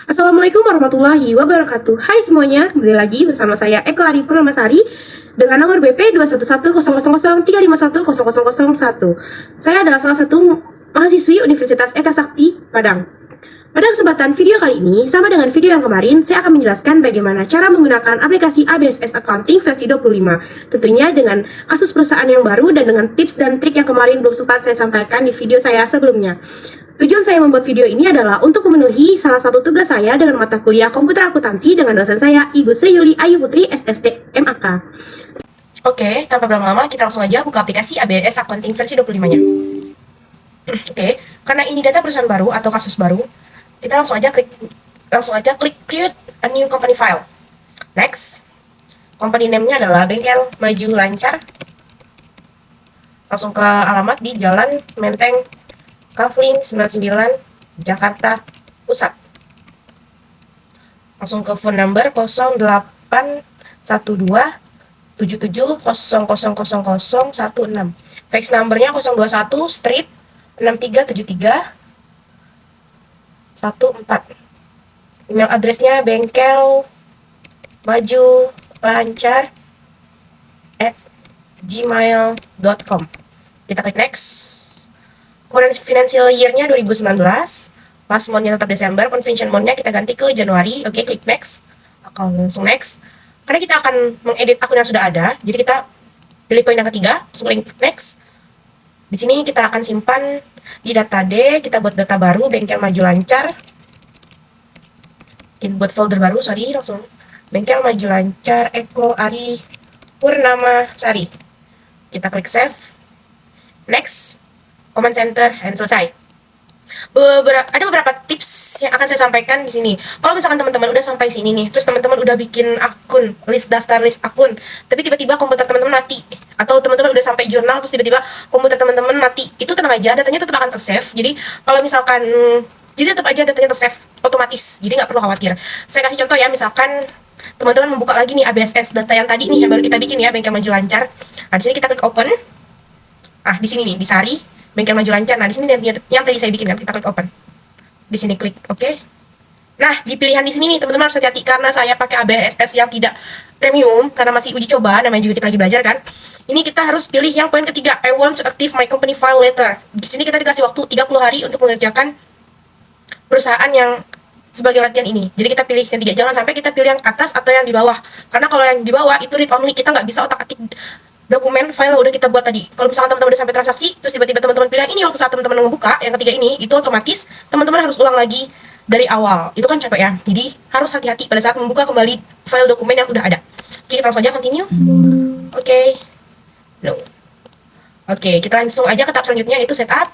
Assalamualaikum warahmatullahi wabarakatuh. Hai semuanya, kembali lagi bersama saya Eko Ari Purnamasari dengan nomor BP 2110003510001. Saya adalah salah satu mahasiswi Universitas Eka Sakti Padang. Pada kesempatan video kali ini, sama dengan video yang kemarin, saya akan menjelaskan bagaimana cara menggunakan aplikasi ABSS Accounting versi 25. Tentunya dengan kasus perusahaan yang baru dan dengan tips dan trik yang kemarin belum sempat saya sampaikan di video saya sebelumnya. Tujuan saya membuat video ini adalah untuk memenuhi salah satu tugas saya dengan mata kuliah komputer akuntansi dengan dosen saya, Ibu Sri Yuli Ayu Putri, SSD MAK. Oke, tanpa berlama-lama, kita langsung aja buka aplikasi ABSS Accounting versi 25-nya. Oke, karena ini data perusahaan baru atau kasus baru, kita langsung aja klik create a new company file. Next, company name-nya adalah Bengkel Maju Lancar. Langsung ke alamat di Jalan Menteng Kavling 99, Jakarta Pusat. Langsung ke phone number 081277000016. Fax numbernya 021 strip 6373 14. Email addressnya bengkel maju lancar @gmail.com. Kita klik next. Current financial year-nya 2019. Last month-nya tetap Desember. Convention month-nya kita ganti ke Januari. Oke, klik next. Langsung next. Karena kita akan mengedit akun yang sudah ada, jadi kita pilih poin yang ketiga, langsung klik next. Di sini kita akan simpan di data D, kita buat data baru, Bengkel Maju Lancar. Kita buat folder baru, langsung Bengkel Maju Lancar Eko Ari Purnamasari. Kita klik save, next, command center, and selesai. Ada beberapa tips yang akan saya sampaikan di sini. Kalau misalkan teman-teman udah sampai sini nih, terus teman-teman udah bikin akun, daftar list akun, tapi tiba-tiba komputer teman-teman mati, atau teman-teman udah sampai jurnal terus tiba-tiba komputer teman-teman mati, itu tenang aja, datanya tetap akan tersave. Jadi kalau misalkan jadi tetap aja datanya tersave otomatis, jadi nggak perlu khawatir. Saya kasih contoh ya, misalkan teman-teman membuka lagi nih ABSS data yang tadi nih yang baru kita bikin ya, Bengkel Maju Lancar. Nah, di sini kita klik open. Di sini nih, di Sari Bengkel Maju Lancar. Nah, di sini yang tadi saya bikin kan, kita klik open. Di sini klik oke. Nah, di pilihan di sini nih teman-teman harus hati-hati karena saya pakai ABSS yang tidak premium karena masih uji coba, namanya juga kita lagi belajar kan. Ini kita harus pilih yang poin ketiga, I want to active my company file later. Di sini kita dikasih waktu 30 hari untuk mengerjakan perusahaan yang sebagai latihan ini. Jadi kita pilih yang ketiga, jangan sampai kita pilih yang atas atau yang di bawah. Karena kalau yang di bawah itu read only, kita nggak bisa otak-atik dokumen file udah kita buat tadi. Kalau misalkan teman-teman udah sampai transaksi, terus tiba-tiba teman-teman pilih yang ini, waktu saat teman-teman membuka yang ketiga ini, itu otomatis teman-teman harus ulang lagi dari awal. Itu kan capek ya. Jadi harus hati-hati pada saat membuka kembali file dokumen yang udah ada. Oke, kita langsung aja continue. Oke. No. Oke, kita langsung aja ke tahap selanjutnya, yaitu setup.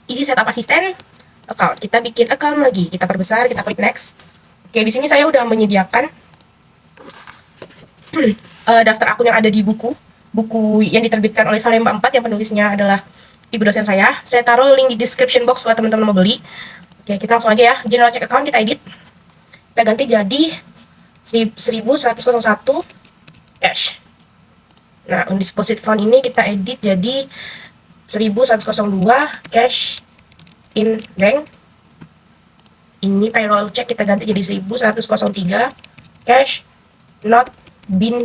Isi setup asisten. Account. Kita bikin account lagi. Kita perbesar, kita klik next. Oke, di sini saya udah menyediakan daftar akun yang ada di buku yang diterbitkan oleh Salemba 4 yang penulisnya adalah ibu dosen saya. Saya taruh link di description box kalau teman-teman mau beli. Oke, kita langsung aja ya. General check account kita edit. Kita ganti jadi 1101 cash. Nah, undeposit fund ini kita edit jadi 1102 cash in bank. Ini payroll check kita ganti jadi 1103 cash not been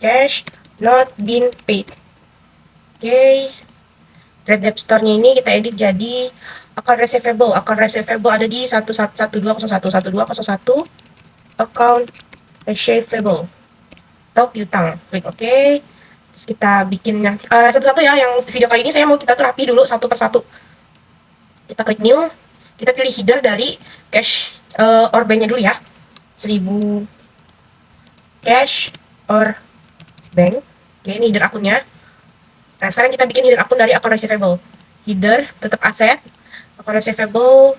cash not been paid. Oke. Trade debtor-nya ini kita edit jadi account receivable. Account receivable ada di 111201 1201 account receivable. Atau piutang. Klik oke. Terus kita bikin yang satu-satu ya, yang video kali ini saya mau kita rapi dulu satu persatu. Kita klik new. Kita pilih header dari cash or bank-nya dulu ya. 1000 cash or bank. Oke, ini header akunnya. Nah, sekarang kita bikin header akun dari account receivable. Header tetap aset. Account receivable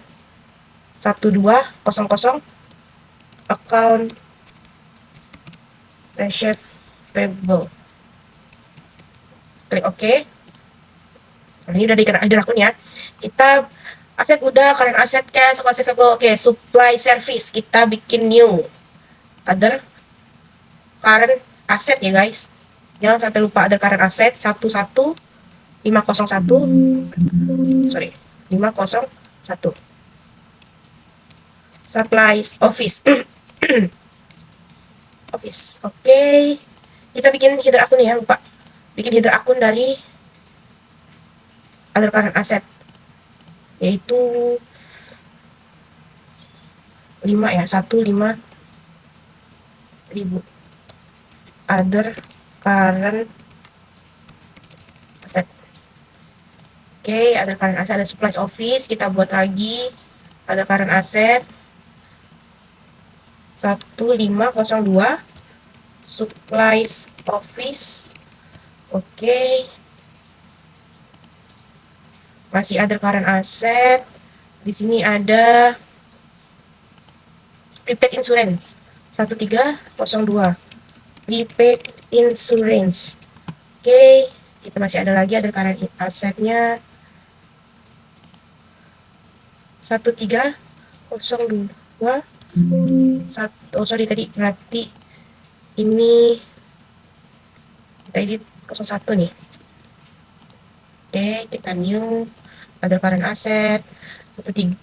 1200 account receivable. Klik OK. Nah, ini udah di header akunnya. Kita aset udah, current asset, cash, account receivable. Oke, supply service kita bikin new. Other current asset ya guys. Jangan sampai lupa ada current asset 501 sorry 501. supplies office. Office. Oke. Kita bikin header akun ya, lupa. Bikin header akun dari other current asset, yaitu 5 ya, 15.000 other current asset. Oke, other current asset ada supplies office, kita buat lagi other current asset 1502 supplies office. Oke. Masih ada current asset. Di sini ada prepaid insurance 1302 prepaid insurance. Oke, kita masih ada lagi ada current assetnya 1302. Oh sorry, tadi berarti ini kita edit 01 nih. Oke, kita new ada current asset 1302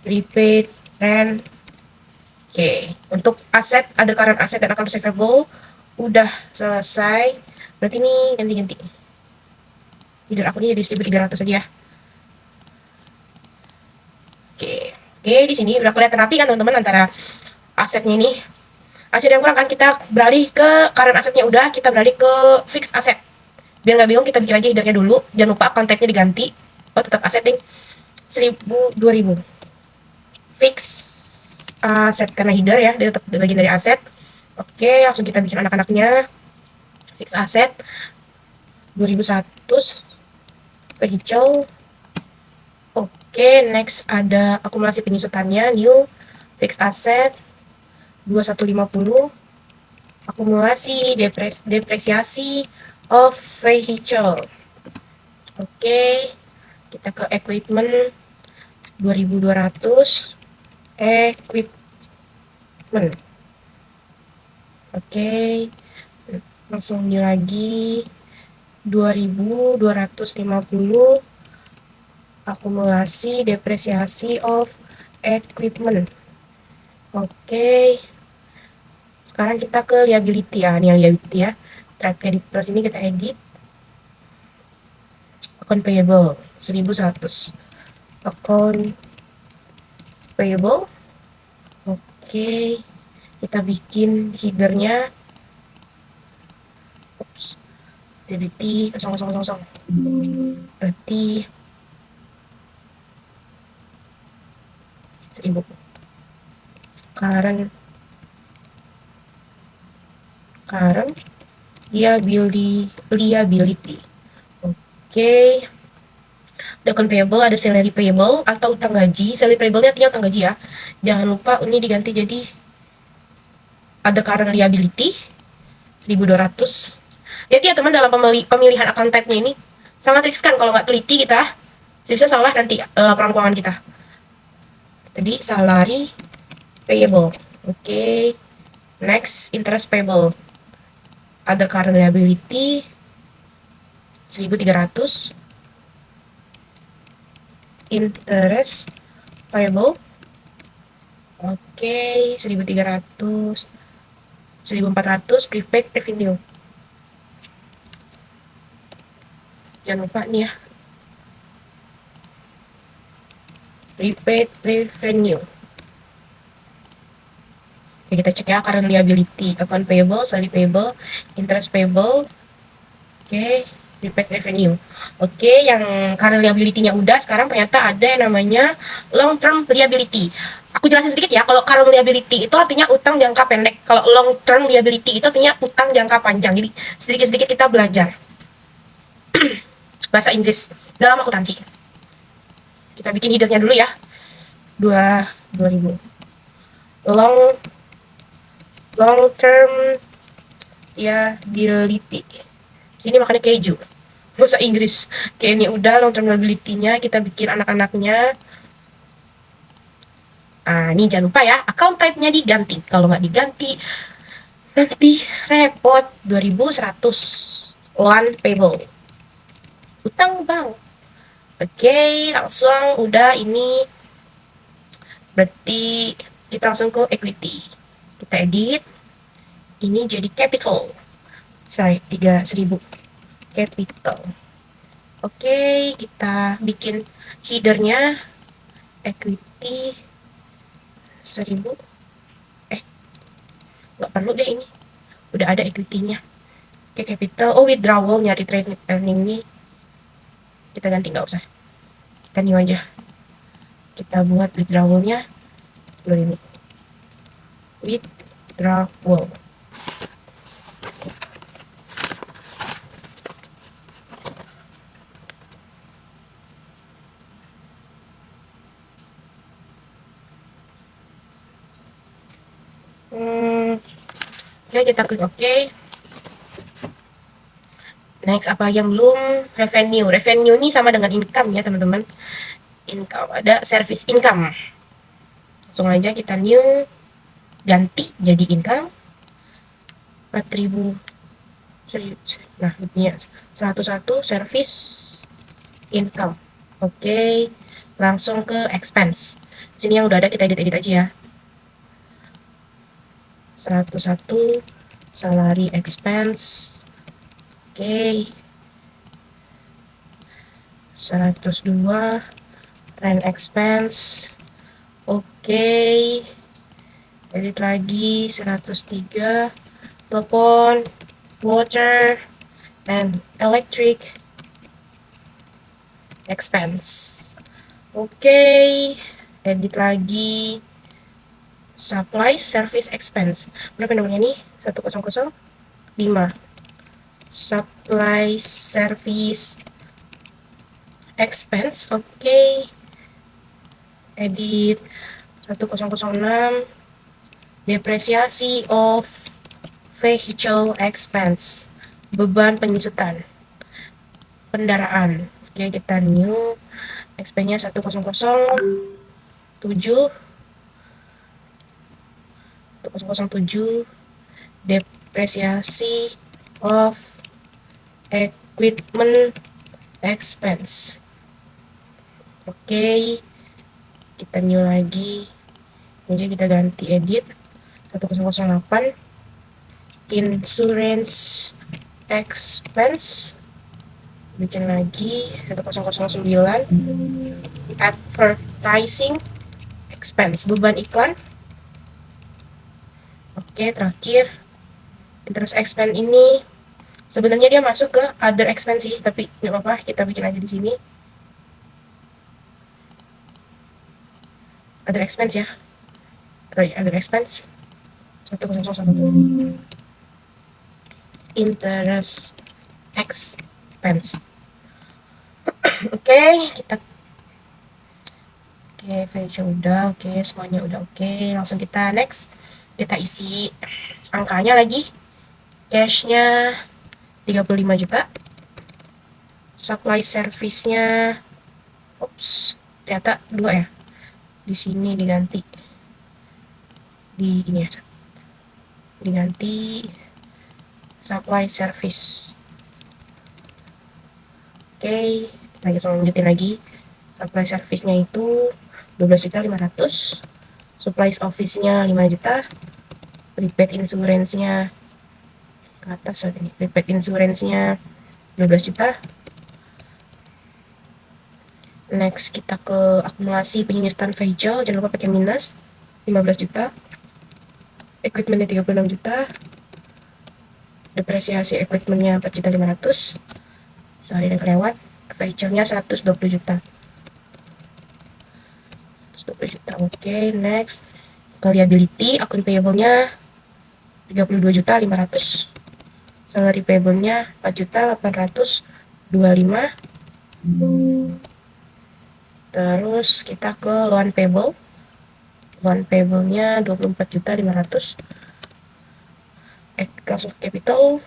prepaid rent. Oke, untuk aset ada current asset dan account receivable udah selesai. Berarti ini ganti-ganti. Header akunnya jadi 1300 aja ya. Oke, di sini udah kelihatan rapi kan teman-teman antara asetnya ini. Aset yang kurang kan kita beralih ke current asetnya udah, kita beralih ke fixed asset. Biar nggak bingung kita bikin aja headernya dulu. Jangan lupa account type-nya diganti. Oh tetap aset ding. 1000 2000. Fix aset karena header ya, dia tetap bagian dari aset. Oke, langsung kita bikin anak-anaknya. Fix asset 2100 vehicle. Oke, next ada akumulasi penyusutannya, new fixed asset 2150 akumulasi depresiasi of vehicle. Oke, kita ke equipment 2200 equipment. Oke, langsung new lagi 2250 akumulasi depresiasi of equipment. Oke, sekarang kita ke liability ya, ini yang liability ya. Trade creditors ini kita edit. Account payable 1100 account payable. Oke, kita bikin headernya. Oops, debiti 0000. Berarti 1000. Current liability. Oke. Ada account payable, ada salary payable atau utang gaji. Salary payable-nya artinya utang gaji ya. Jangan lupa ini diganti jadi ada current liability 1200. Jadi ya teman, dalam pemilihan account type-nya ini sangat riskan kalau nggak teliti kita. Bisa salah nanti laporan keuangan kita. Tadi salary payable. Oke. Next, interest payable. Other current liability 1300. Interest payable. Oke, 1300. 1400 prepaid revenue. Jangan lupa nih ya. Prepaid revenue. Oke, kita cek ya current liability, account payable, salary payable, interest payable. Oke, prepaid revenue. Oke, yang current liability-nya udah, sekarang ternyata ada yang namanya long term liability. Aku jelasin sedikit ya, kalau current liability itu artinya utang jangka pendek. Kalau long term liability itu artinya utang jangka panjang. Jadi sedikit-sedikit kita belajar bahasa Inggris dalam akuntansi. Kita bikin headernya dulu ya. 2000. Long term liability. Sini makannya keju. Bahasa Inggris. Kayak ini udah long term liability-nya, kita bikin anak-anaknya. Ini jangan lupa ya, account type-nya diganti. Kalau nggak diganti, nanti repot. 2100 loan payable. Utang bank. Oke, langsung udah ini Berarti kita langsung ke equity. Kita edit. Ini jadi capital. Sorry, 3.000. Capital. Oke, kita bikin headernya equity 1000. Nggak perlu deh ini. Udah ada equity-nya. Oke, capital. Oh, withdrawal nyari trade earning ini. Kita ganti, nggak usah. Kita new aja. Kita buat withdrawalnya 2000. Withdrawal. Oke, kita klik OK. Next, apa yang belum? Revenue. Revenue ini sama dengan income ya, teman-teman. Income, ada service income. Langsung aja kita new, ganti jadi income. 4.000. Nah, punya 101 service income. Oke, langsung ke expense. Sini yang udah ada kita edit aja ya. 101 salary expense. Oke. 102 rent expense. Oke. Edit lagi 103 telepon, water, and electric expense. Oke. Edit lagi supply service expense. Berapa nomornya nih? 1005. Supply service expense. Oke. Edit 1006. Depresiasi of vehicle expense. Beban penyusutan kendaraan. Oke, kita new. Expense-nya 1007. 1007. Depresiasi of equipment expense. Oke, kita new lagi. Ini kita ganti edit 1008. Insurance expense. Bikin lagi 1009. Advertising expense. Beban iklan. Oke, terakhir interest expense ini sebenarnya dia masuk ke other expense sih, tapi nggak apa-apa, kita bikin aja di sini other expense ya. Other expense 1001. Interest expense. Oke, kita version udah, oke, semuanya udah oke. Langsung kita next. Kita isi angkanya lagi. Cashnya 35 juta. Supply service-nya, ups, ternyata 2 ya. Di sini diganti. Di ini ya. Diganti supply service. Oke, kita lanjutin lagi. Supply service-nya itu 12.500.000. Supplies office-nya 5 juta. Prepaid insurance-nya ke atas ini. Prepaid insurance-nya 12 juta. Next, kita ke akumulasi penyusutan vehicle. Jangan lupa pakai minus 15 juta. Equipment-nya 36 juta. Depresiasi equipment-nya 4.500.000. Sorry, ada kelewat. Vehicle-nya 120 juta. 120 juta. Oke, next. Ke liability, akun payable-nya 32.500.000. Salary payable-nya 4.825.000. Terus kita ke loan payable. Loan payable-nya 24.500.000. Cost of capital.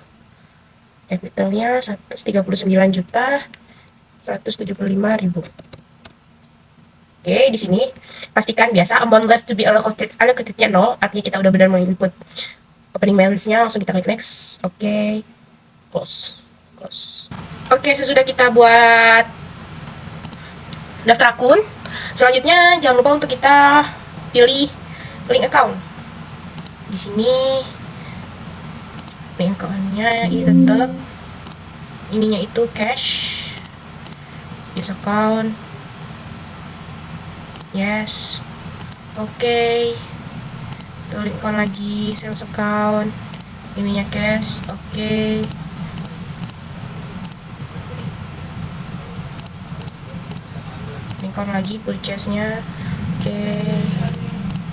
Capitalnya 139.175.000. Oke, di sini pastikan biasa amount left to be allocated-nya 0, artinya kita udah benar menginput opening balance-nya. Langsung kita klik next. Oke, close. Oke, sesudah kita buat daftar akun, selanjutnya jangan lupa untuk kita pilih link account. Di sini link accountnya ini tetap, ininya itu cash, yes account, yes, oke. Itu link account lagi, sales account, ininya cash, oke. Link account lagi, purchase-nya, oke.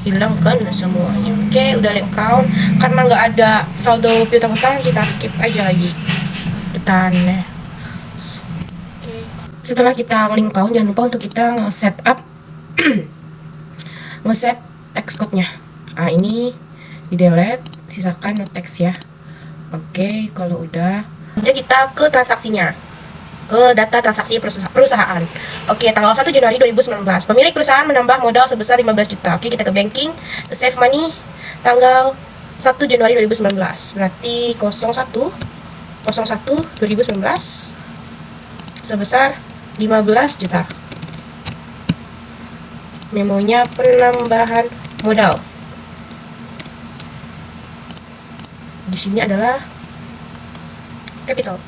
Hilangkan semuanya. Oke, udah link account. Karena nggak ada saldo piutang-utang, kita skip aja lagi. Kita Oke. Setelah kita link account, jangan lupa untuk kita nge-set up nge-set text code-nya. Nah, ini di delete, sisakan no text ya. Oke, kalau udah, jadi kita ke transaksinya, ke data transaksi perusahaan. Oke, tanggal 1 Januari 2019, pemilik perusahaan menambah modal sebesar 15 juta. Oke, kita ke banking, save money, tanggal 1 Januari 2019, berarti 01 2019 sebesar 15 juta. Memonya penambahan modal. Di sini adalah capital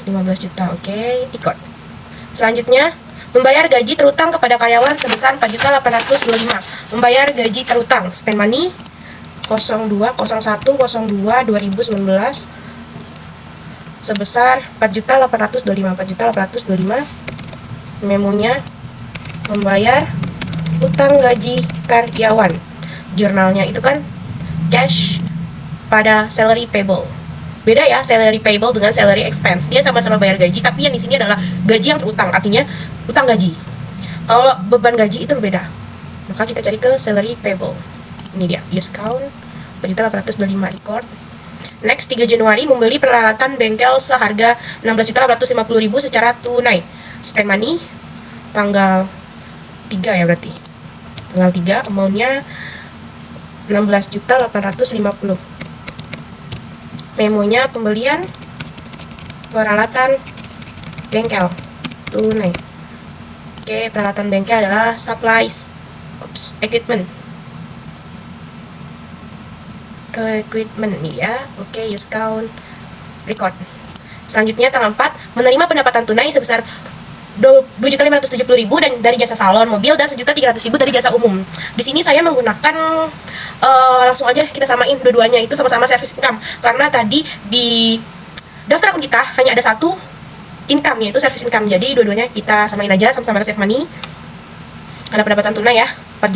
15 juta. Oke, ikut. Selanjutnya, membayar gaji terutang kepada karyawan sebesar 4.825. Membayar gaji terutang, spend money 02/01/02/2019 sebesar 4.825. Memonya membayar utang gaji karyawan. Jurnalnya itu kan cash pada salary payable. Beda ya salary payable dengan salary expense. Dia sama-sama bayar gaji, tapi yang di sini adalah gaji yang terutang, artinya utang gaji. Kalau beban gaji itu berbeda. Maka kita cari ke salary payable. Ini dia, use account 4.825 record. Next, 3 Januari membeli peralatan bengkel seharga 16.850.000 secara tunai. Spend money tanggal 3 ya berarti. Tanggal 3, amount-nya 16.850. Memonya pembelian peralatan bengkel tunai. Oke, peralatan bengkel adalah supplies, equipment nih ya. Oke, use count, record. Selanjutnya tanggal 4 menerima pendapatan tunai sebesar 2.570.000 dan dari jasa salon mobil dan 1.300.000 dari jasa umum. Di sini saya menggunakan langsung aja kita samain dua-duanya itu sama-sama service income, karena tadi di daftar akun kita hanya ada satu income, yaitu service income. Jadi dua-duanya kita samain aja, sama-sama save money. Ada pendapatan tunai ya, 4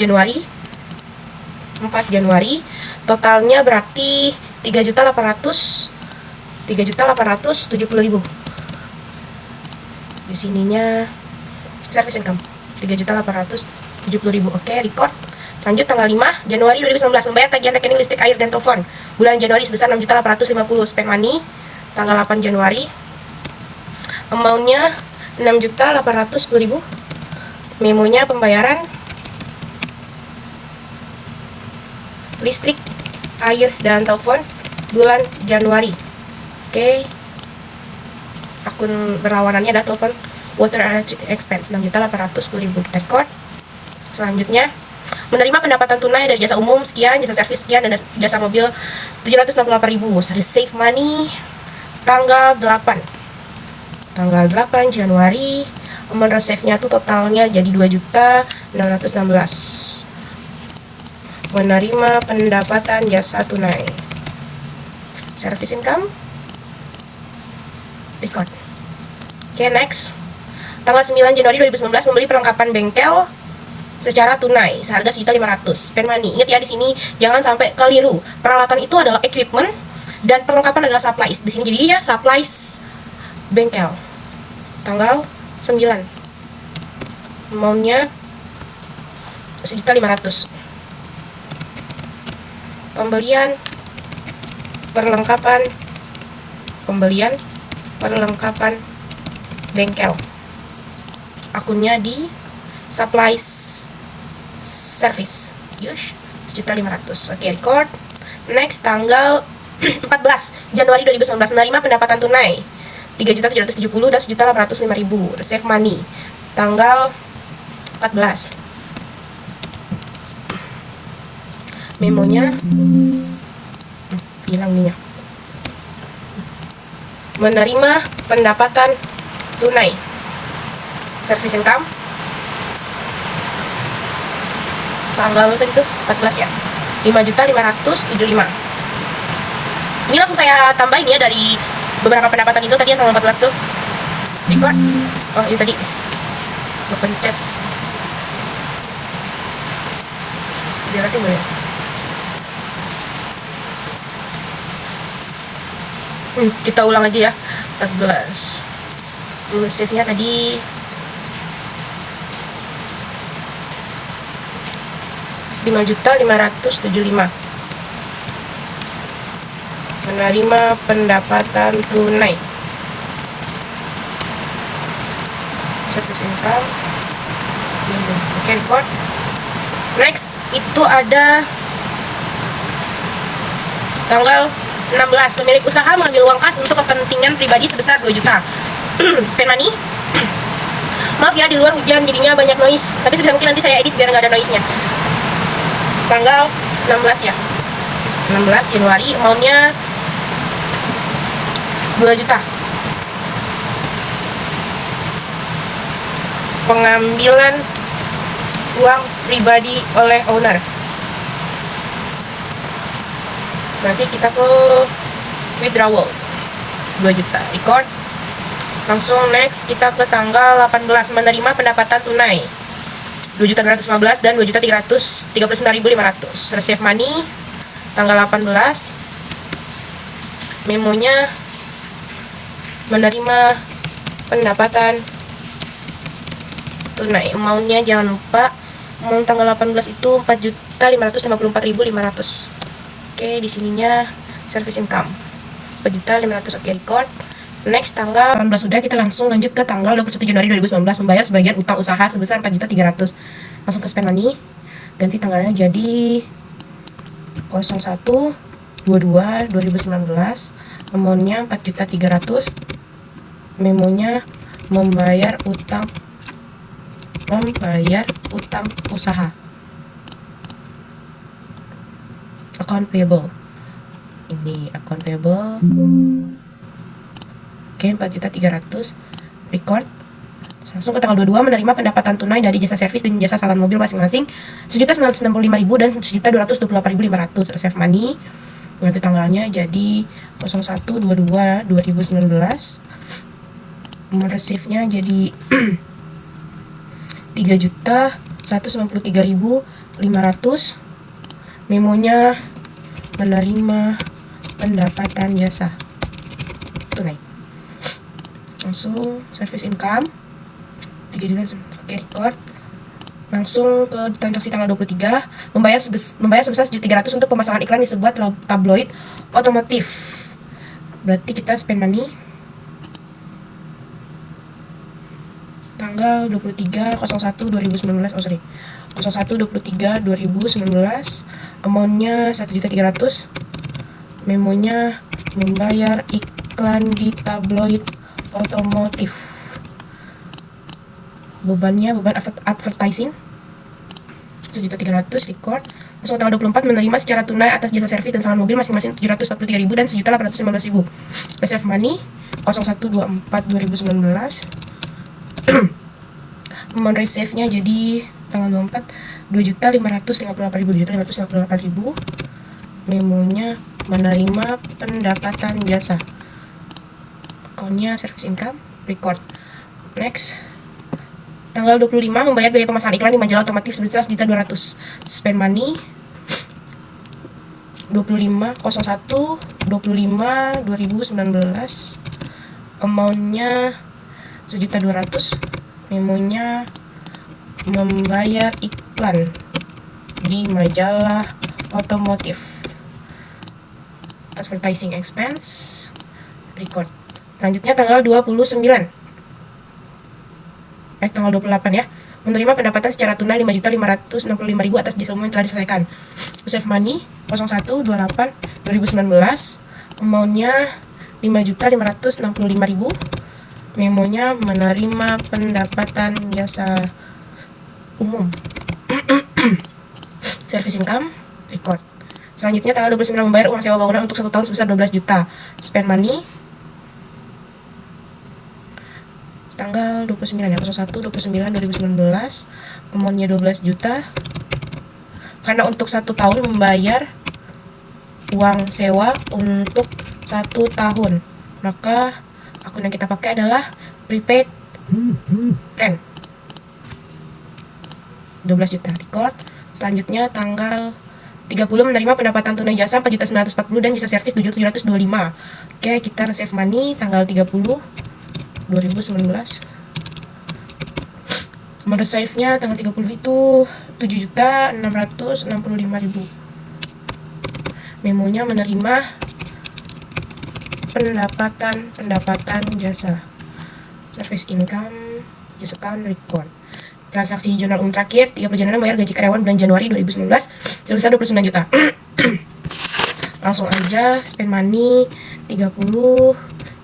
Januari totalnya berarti 3.870.000. Di sininya service income 3.870.000. Oke, record. Lanjut tanggal 5 Januari 2019 membayar tagihan rekening listrik, air, dan telepon bulan Januari sebesar 6.850. Spend money tanggal 8 Januari, amount-nya 6.810.000. Memonya pembayaran listrik, air, dan telepon bulan Januari. Oke, akun berlawanannya ada telepon, water, electric expense 6.810.000. Kita record. Selanjutnya, menerima pendapatan tunai dari jasa umum sekian, jasa servis sekian, dan jasa mobil 768.000. Save money tanggal 8 Januari. Amount reserve-nya tuh totalnya jadi 2.616. Menerima pendapatan jasa tunai, service income, record. Oke, next. Tanggal 9 Januari 2019 membeli perlengkapan bengkel secara tunai seharga 1.500. Spend money. Ingat ya, di sini jangan sampai keliru. Peralatan itu adalah equipment dan perlengkapan adalah supplies. Di sini jadi ya supplies bengkel. Tanggal 9. Amount-nya 1.500. Pembelian perlengkapan bengkel. Akunnya di supplies service. Yush, 1.500. Oke, record. Next, tanggal 14 Januari 2019 menerima pendapatan tunai 3.770 dan 1.805.000. Save money tanggal 14 Memonya hilang minyak. Menerima pendapatan tunai. Service income tanggal berapa itu? 14 ya. 5.575. Ini langsung saya tambahin ya dari beberapa pendapatan itu tadi yang tanggal 14 tuh. Record. Oh, ini tadi. Gue pencet. Biar nanti boleh. Kita ulang aja ya. 14. Save-nya tadi 5.575. Menerima pendapatan tunai. Service income. Oke, record. Next, itu ada tanggal 16. Pemilik usaha mengambil uang kas untuk kepentingan pribadi sebesar 2 juta. Spend money. Maaf ya, di luar hujan jadinya banyak noise. Tapi sebisa mungkin nanti saya edit biar nggak ada noise-nya. Tanggal 16 ya. 16 Januari, amount-nya 2 juta. Pengambilan uang pribadi oleh owner. Nanti kita ke withdrawal 2 juta. Record. Langsung next kita ke tanggal 18, menerima pendapatan tunai 2.215 dan 2.339.500. Receive money tanggal 18. Memonya menerima pendapatan tunai. Amount-nya jangan lupa, amount tanggal 18 itu 4.554.500. Oke, di sininya service income 4.500. Oke, record. Next, tanggal 18 sudah, kita langsung lanjut ke tanggal 21 Januari 2019, membayar sebagian utang usaha sebesar 4.300. Langsung ke spend money, ganti tanggalnya jadi 01/22/2019, amount-nya 4.300. Memonya membayar utang usaha. Account payable. Ini account payable. Oke, 4.300. Record. Langsung ke tanggal 22, menerima pendapatan tunai dari jasa servis dan jasa salon mobil masing-masing 1.965.000 dan 1.228.500. Receive money. Nanti tanggalnya jadi 01/22/2019. Receive-nya jadi 3.193.500. Memonya menerima pendapatan jasa tunai. Langsung service income 3 juta. Oke, record. Langsung ke transaksi tanggal 23, membayar sebesar 1.300 untuk pemasangan iklan di sebuah tabloid otomotif. Berarti kita spend money tanggal 23/01/2019. 01/23/2019. Amount-nya 1.300. Memonya membayar iklan di tabloid otomotif. Beban advertising 1.300. Record. Langsung tanggal 24, menerima secara tunai atas jasa servis dan salon mobil masing-masing 743.000 dan 1.815.000. Receive money 01/24/2019. Amount receive-nya jadi tanggal 24 2.558.000. Memonya menerima pendapatan jasa. Akunnya service income. Record. Next, tanggal 25, membayar biaya pemasangan iklan di majalah otomotif sebesar 1.200. Spend money 25/01/2019. Amount-nya 1.200. Memonya membayar iklan di majalah otomotif. Advertising expense. Record. Selanjutnya tanggal 29. Tanggal 28 ya. Menerima pendapatan secara tunai 5.565.000 atas jasa umum yang telah diselesaikan. Receive money 01/28/2019. Amount-nya 5.565.000. Memonya menerima pendapatan jasa umum. Service income record. Selanjutnya tanggal 29 membayar uang sewa bangunan untuk 1 tahun sebesar 12 juta. Spend money tanggal 29 ya, 01/29/2019, amountnya 12 juta. Karena untuk 1 tahun membayar uang sewa untuk 1 tahun, maka akun yang kita pakai adalah prepaid rent 12 juta record. Selanjutnya tanggal 30 menerima pendapatan tunai jasa 4.940 dan jasa servis 7.725. Oke, kita save money tanggal 30 2019. Mode save-nya tanggal 30 itu 7.665.000. Memonya menerima pendapatan jasa, service income, jasa account, record. Transaksi jurnal umum terakhir 30 Januari bayar gaji karyawan bulan Januari 2019 sebesar 29 juta. Langsung aja spend money 30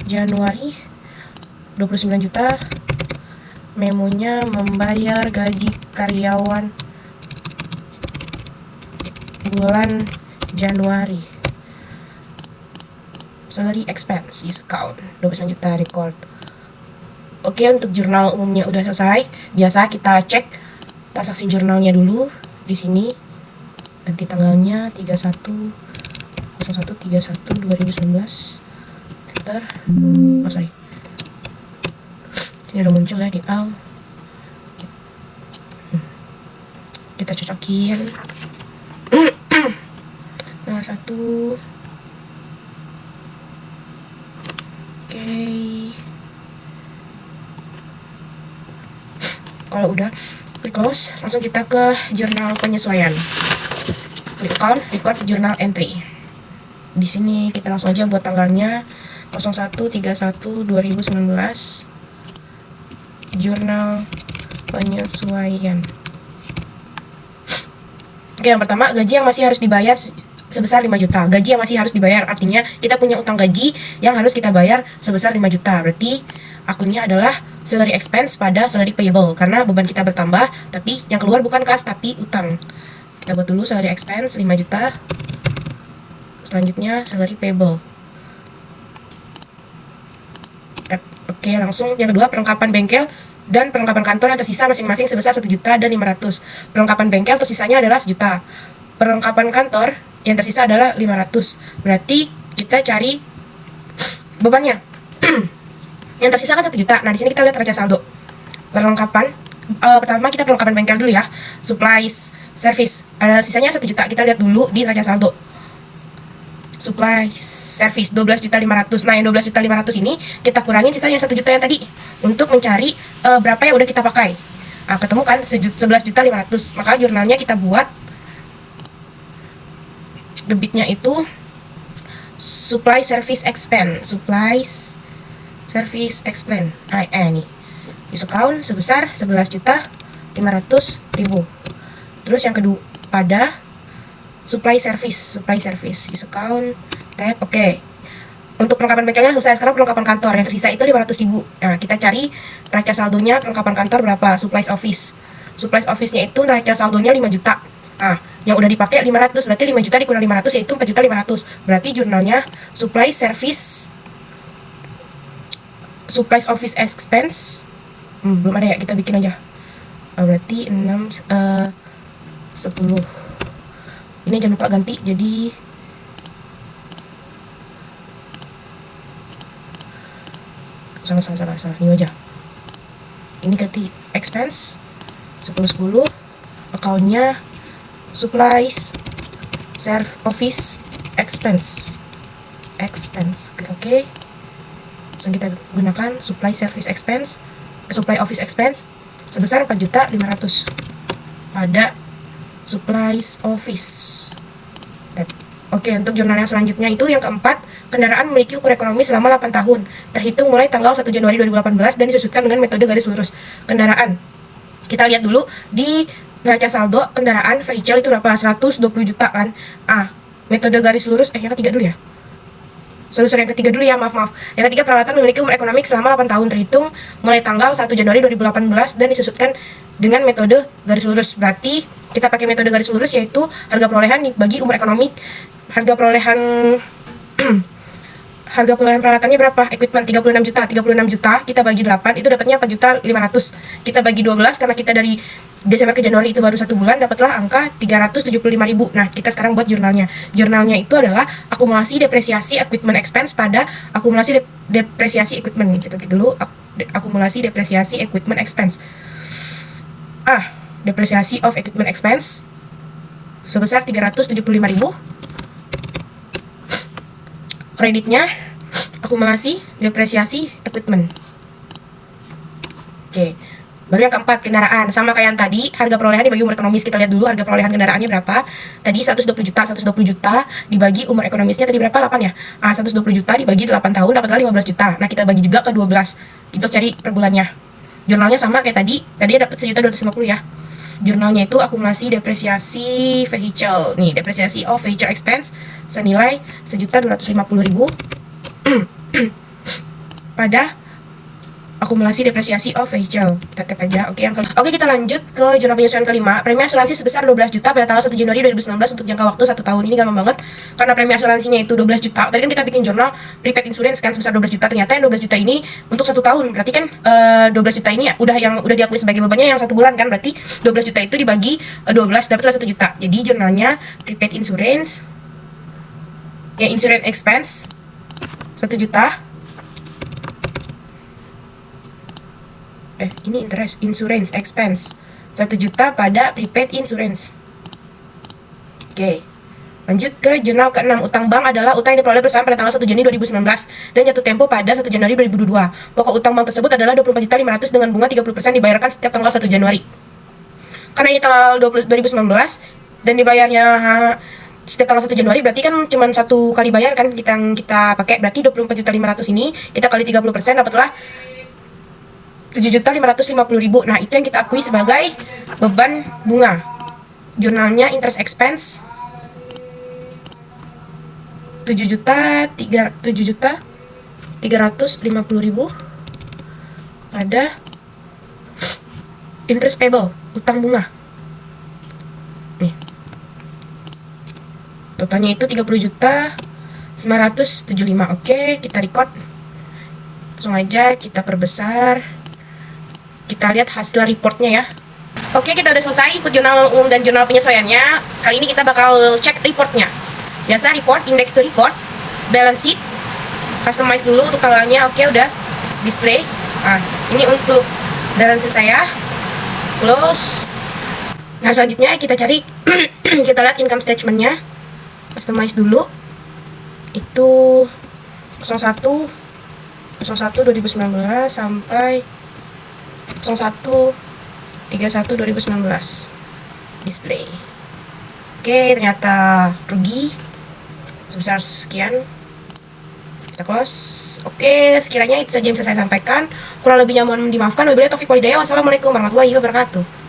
Januari 29 juta. Memonya membayar gaji karyawan bulan Januari. Salary expense is account 29 juta record. Oke, untuk jurnal umumnya udah selesai. Biasa kita cek transaksi jurnalnya dulu di sini. Ganti tanggalnya 31/01/2019. Enter. Oh, sorry. Sini udah muncul ya di AL. Kita cocokin. Nah, 1. Oke. Kalau udah klik close, langsung kita ke jurnal penyesuaian. Klik account, record journal entry. Di sini kita langsung aja buat tanggalnya 01/31/2019. Jurnal penyesuaian. Oke, yang pertama gaji yang masih harus dibayar sebesar 5 juta. Gaji yang masih harus dibayar artinya kita punya utang gaji yang harus kita bayar sebesar 5 juta. Berarti akunnya adalah salary expense pada salary payable karena beban kita bertambah, tapi yang keluar bukan kas tapi utang. Kita buat dulu salary expense 5 juta. Selanjutnya salary payable. Oke, langsung yang kedua perlengkapan bengkel dan perlengkapan kantor yang tersisa masing-masing sebesar 1.500.000. Perlengkapan bengkel tersisanya adalah 1 juta. Perlengkapan kantor yang tersisa adalah 500. Berarti kita cari bebannya. Yang tersisa kan 1 juta. Nah, di sini kita lihat raca saldo. Perlengkapan pertama kita perlengkapan bengkel dulu ya. Supplies, service. Ada sisanya 1 juta. Kita lihat dulu di raca saldo. Supply service 12.500. Nah, yang 12.500 ini kita kurangin sisanya 1 juta yang tadi untuk mencari berapa yang udah kita pakai. Nah, ketemu kan 11.500. Maka jurnalnya kita buat debitnya itu supply service expense. Supplies service expense. Nih. Account sebesar 11.500.000. Terus yang kedua pada supply service account tab. Oke. Untuk perlengkapan bengkelnya selesai. Sekarang perlengkapan kantor yang tersisa itu 500.000. Nah, kita cari raca saldonya perlengkapan kantor berapa? Supplies office-nya itu raca saldonya 5 juta. Nah, yang udah dipakai 500, berarti 5 juta dikurang 500 yaitu 4.500.000. Berarti jurnalnya supplies office expense belum ada ya, kita bikin aja. Berarti 10. Ini jangan lupa ganti jadi salah ini aja. Ini ganti expense 10 account-nya supplies office expense. Klik OK. Langsung kita gunakan supply office expense sebesar 4.500.000 pada supplies office. Oke, untuk jurnal yang selanjutnya itu yang keempat, kendaraan memiliki ukur ekonomi selama 8 tahun terhitung mulai tanggal 1 Januari 2018 dan disusutkan dengan metode garis lurus. Kendaraan, kita lihat dulu di neraca saldo kendaraan vehicle itu berapa? 120 juta kan. Metode garis lurus yang ketiga dulu ya. Solusi yang ketiga dulu ya, maaf. Yang ketiga, peralatan memiliki umur ekonomi selama 8 tahun terhitung mulai tanggal 1 Januari 2018 dan disusutkan dengan metode garis lurus. Berarti kita pakai metode garis lurus, yaitu harga perolehan dibagi umur ekonomi. Harga perolehan harga perolehan peralatannya berapa? Equipment 36 juta. 36 juta kita bagi 8 itu dapatnya 4.500.000. Kita bagi 12 karena kita dari Desember ke Januari itu baru 1 bulan, dapatlah angka 375.000. Nah, kita sekarang buat jurnalnya. Jurnalnya itu adalah akumulasi depresiasi equipment expense pada akumulasi depresiasi equipment. Gitu dulu, akumulasi depresiasi equipment expense. Depresiasi of equipment expense sebesar 375.000. Kreditnya akumulasi depresiasi equipment. Oke. Baru yang keempat, kendaraan. Sama kayak yang tadi, harga perolehan dibagi umur ekonomis. Kita lihat dulu harga perolehan kendaraannya berapa. Tadi 120 juta. 120 juta dibagi umur ekonomisnya tadi berapa? 8 ya? 120 juta dibagi 8 tahun dapatlah 15 juta. Nah, kita bagi juga ke 12. Kita cari per bulannya. Jurnalnya sama kayak tadi. Tadi dapat 1.250 ya. Jurnalnya itu akumulasi depresiasi vehicle. Nih, depresiasi of vehicle expense senilai 1.250.000 pada akumulasi depresiasi of vehicle. Kita tap aja. Oke, kita lanjut ke jurnal penyesuaian kelima. Premi asuransi sebesar 12 juta pada tanggal 1 Januari 2019 untuk jangka waktu 1 tahun. Ini gampang banget karena premi asuransinya itu 12 juta. Tadi kan kita bikin jurnal prepaid insurance kan sebesar 12 juta. Ternyata yang 12 juta ini untuk 1 tahun. Berarti kan 12 juta ini udah diakui sebagai bebannya yang 1 bulan kan. Berarti 12 juta itu dibagi 12 dapatlah 1 juta. Jadi jurnalnya prepaid insurance ya, insurance expense 1 juta. Ini insurance expense 1 juta pada prepaid insurance. Oke. Lanjut ke jurnal ke-6. Utang bank adalah utang yang diperoleh perusahaan pada tanggal 1 Juni 2019 dan jatuh tempo pada 1 Januari 2022. Pokok utang bank tersebut adalah 24.500.000 dengan bunga 30% dibayarkan setiap tanggal 1 Januari. Karena ini tanggal 2019 dan dibayarnya setiap tanggal 1 Januari, berarti kan cuma 1 kali bayar kan kita pakai. Berarti 24.500.000 ini kita kali 30% dapatlah 7.550.000. Nah, itu yang kita akui sebagai beban bunga. Jurnalnya interest expense 7.350.000 pada interest payable, utang bunga. Nih. Totalnya itu 30.975. Oke, kita record. Langsung aja kita perbesar. Kita lihat hasil reportnya ya. Oke, kita udah selesai ikut jurnal umum dan jurnal penyesuaiannya. Kali ini kita bakal cek reportnya. Biasa report, index to report, balance sheet, customize dulu untuk tanggalnya. Oke, udah display. Ini untuk balance sheet saya. Close. Nah, selanjutnya kita cari kita lihat income statement-nya. Customize dulu. Itu 01 2019 sampai 01/31/2019 display. Oke, ternyata rugi sebesar sekian. Kita close. Oke, sekiranya itu saja yang bisa saya sampaikan. Kurang lebihnya mohon dimaafkan. Wabillahi taufiq walhidayah. Wassalamualaikum warahmatullahi wabarakatuh.